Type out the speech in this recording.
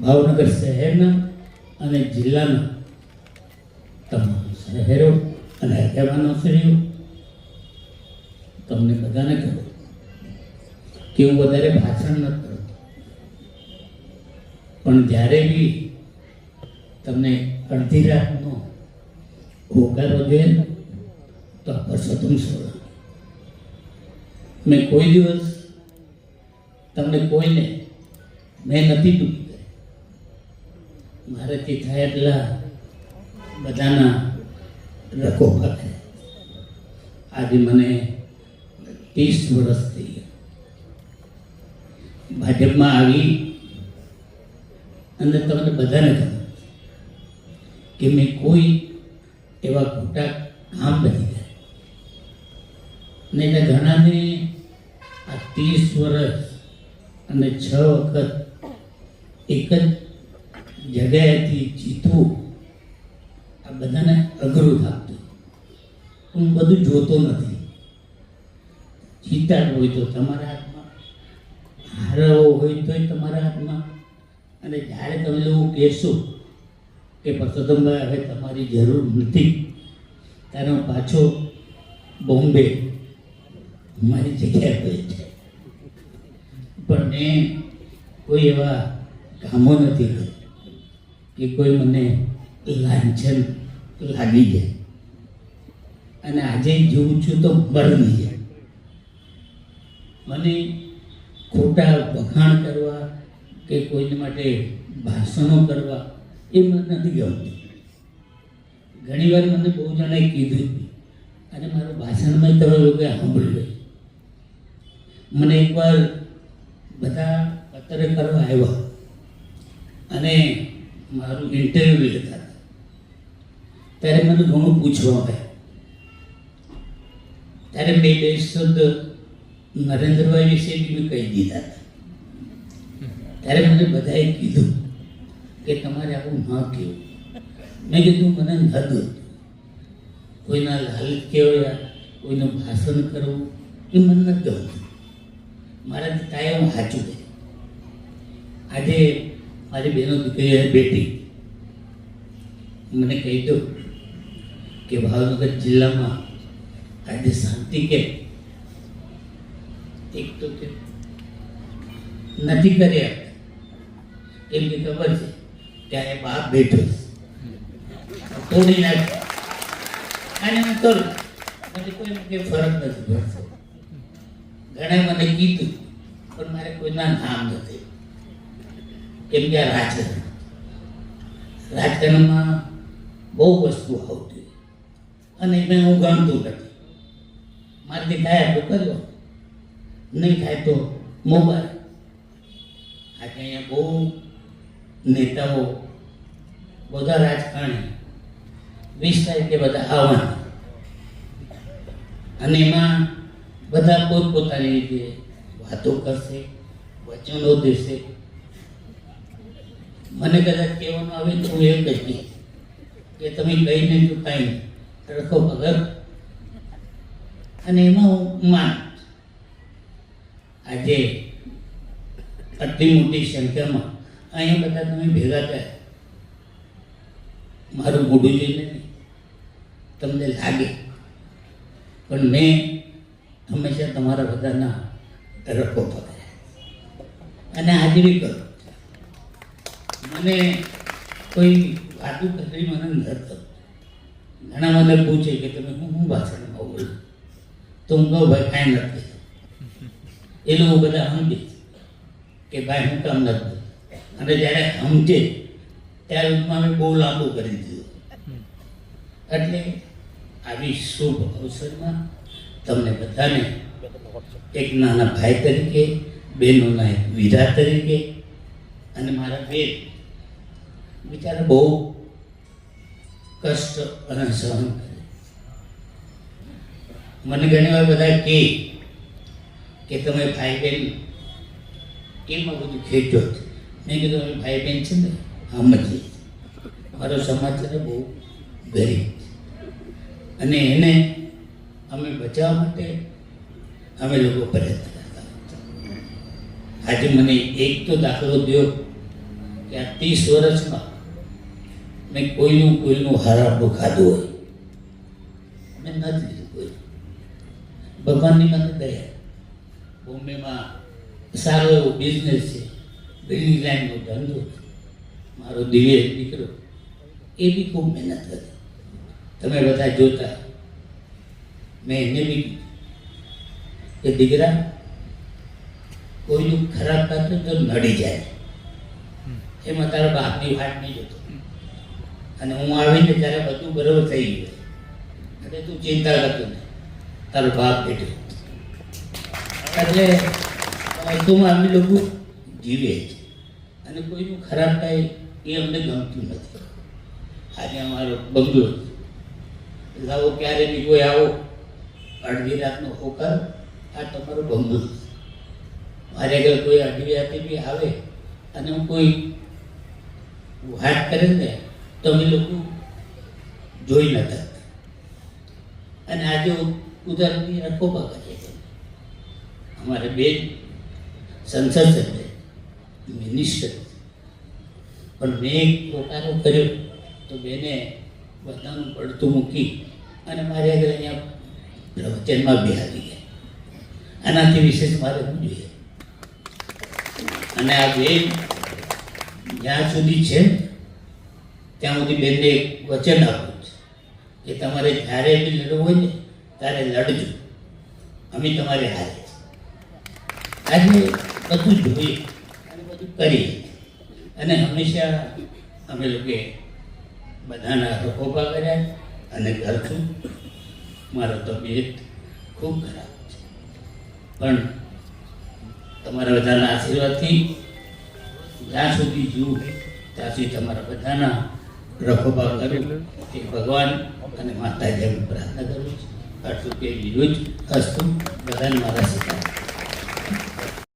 ભાવનગર શહેરના અને જિલ્લાના તમામ શહેરો અને આગેવાનોશ્રીઓ, તમને બધાને કહું કે હું વધારે ભાષણ નથી કરતો, પણ જ્યારે બી તમને અડધી રાતનો હોકારો જોઈએ તો આ પરસોત્તમ સોલંકી. મેં કોઈ દિવસ તમને કોઈને મેં નથી દુઃખી કરી. મારાથી થાય એટલા બધાના રખો પાકે. આજે મને 30 વર્ષ થઈ ગયા. ભાજપમાં આવી અને તમને બધાને ખબર કે મેં કોઈ એવા ખોટા કામ નથી કર્યા. નહીં તો ઘણાને આ 30 વર્ષ અને 6 વખત એક જ જગ્યાએથી જીતવું આ બધાને અઘરું થાતું. હું બધું જોતો નથી. જીતાડવું હોય તો તમારા હાથમાં, હારવો હોય તોય તમારા હાથમાં. અને જ્યારે તમે એવું કહેશો કે પરસોત્તમભાઈ હવે તમારી જરૂર નથી, ત્યારે હું પાછો બોમ્બે મારી જગ્યાએ ગયો છે. પણ મેં કોઈ એવા કામો નથી કર્યા કે કોઈ મને લાંછન લાગી જાય. અને આજે જીવું છું તો મરી જાય. મને ખોટા વખાણ કરવા કે કોઈને માટે ભાષણો કરવા એ મને નથી ગમતું. ઘણીવાર મને બહુ જણાએ કીધું અને મારું ભાષણમાં તમે લોકોએ સાંભળ્યું. મને એકવાર બધા પત્રકારો આવ્યા અને મારું ઇન્ટરવ્યૂ લેતા હતા. ત્યારે મને ઘણું પૂછવા આવ્યા. ત્યારે મેં 2 શબ્દ નરેન્દ્રભાઈ વિશે બી મેં કહી દીધા હતા. ત્યારે મને બધાએ કીધું કે તમારે આવું ન કહેવું. મેં કીધું મને ન હતું. કોઈના લાલચ કહેવાય, કોઈનું ભાષણ કરવું એ મને નથી ગમતું. મારાથી કાંઈ હું સાચું કહે. આજે મારી બહેનો દીકરી બેટી મને કહી દો કે ભાવનગર જિલ્લામાં આજે શાંતિ કે એક તો કે નથી કર્યા. એમને ખબર છે કે આ બાપ બેઠો તોડી નાખે અને હું કરું. મને કોઈને કંઈ ફરક નથી પડતો. ઘણા મને કીધું પણ મારે કોઈના નામ નથી. કેમ કે આ રાજકારણમાં બહુ વસ્તુ આવતી અને મેં હું ગમતું નથી. મારાથી થાય તો કર્યો, નહીં થાય તો મોબાઈલ. આજે અહીંયા બહુ નેતાઓ બધા રાજકારણી 20 તારીખે બધા આવવાના અને એમાં બધા પોતપોતાની રીતે વાતો કરશે, વચનો દેશે. મને કદાચ કહેવાનું આવે તો હું એમ કહીશ કે તમે કહીને તો કાંઈ રખો વગર. અને એમાં હું માન આજે આટલી મોટી સંખ્યામાં અહીંયા બધા તમે ભેગા થયા. મારું મોઢું જોઈને તમને લાગે પણ મેં હંમેશા તમારા બધાના રખો પકડ્યા અને હાજરી કરું. મને કોઈ વાતું કરી મને નથી. ઘણા મને પૂછે કે તમે હું ભાષણમાં બોલું તો હું કહું ભાઈ કાંઈ નથી. એ લોકો બધા સમજે કે ભાઈ હું કામ નથી. અને જ્યારે સમજે ત્યારે અમે બહુ લાંબુ કરી દીધું. એટલે આવી શુભ અવસરમાં તમને બધાને એક નાના ભાઈ તરીકે, બહેનોના એક વિધા તરીકે અને મારા બેન બિચારા બહુ કષ્ટ અને સહન કરે. મને ઘણી વાર બધા કહે કે તમે ભાઈ બહેન એમાં બધું ખેંચો. મેં કીધું અમે ભાઈ બહેન છે ને સમજીએ. મારો સમાજ છે ને બહુ ગરીબ અને એને અમે બચાવવા માટે અમે લોકો પ્રયત્ન કરતા. આજે મને એક તો દાખલો દો કે આ 30 વર્ષમાં મેં કોઈનું હારાપું ખાધું હોય મેં નથી લીધું. કોઈ ભગવાનની મને દયા. બોમ્બેમાં સારો એવો બિઝનેસ છે, બિલ્ડિંગ લાઈનનો ધંધો છે. મારો દિવ્ય દીકરો એ બી ખૂબ મહેનત કરે. તમે બધા જોતા, મેં એને બી કે દીકરા કોઈનું ખરાબ થતું તો નડી જાય, એમાં તારા બાપની વાત નહીં જોતો. અને હું આવીને ત્યારે બધું બરાબર થઈ ગયું એટલે તું ચિંતા કરતો નહીં, તારો બાપ બેઠો. એટલે તું અમે લોકો જીવે છે અને કોઈનું ખરાબ થાય એ અમને ગમતું નથી. આજે અમારો બંગલો લાવો, ક્યારે બી કોઈ આવો અડધી રાતનો હોકાર, આ તમારો બંગલો. મારે અગર કોઈ અડધી રાતે બી આવે અને હું કોઈ વાત કરે ને તો અમે લોકો જોઈ નતા. અને આજે ઉદાહરણની રખોપા કરીએ છીએ. અમારે બેન સંસદ સભ્ય, મિનિસ્ટર, પણ મેં એક પોતાનો કર્યો તો બેને બધાનું પડતું મૂકી અને મારે આગળ અહીંયા પ્રવચનમાં બી આવી ગયા. આનાથી વિશેષ મારે શું જોઈએ? અને આ બેન જ્યાં સુધી છે ત્યાં સુધી બેનને એક વચન આપવું છે કે તમારે જ્યારે બી લડવું હોય ને ત્યારે લડજો, અમે તમારે હારે. આજે બધું જોઈએ અને બધું કરીએ અને હંમેશા અમે લોકો બધાના રખોપા કર્યા અને કરશું. મારો તબિયત ખૂબ ખરાબ છે, પણ તમારા બધાના આશીર્વાદથી જ્યાં સુધી જીવું ત્યાં સુધી તમારા બધાના રખોપા કરું એ ભગવાન અને માતાજી પ્રાર્થના કરું છું. આટલું કે વિરુદ્ધ હસ્તું બધાને મારા શીખાય.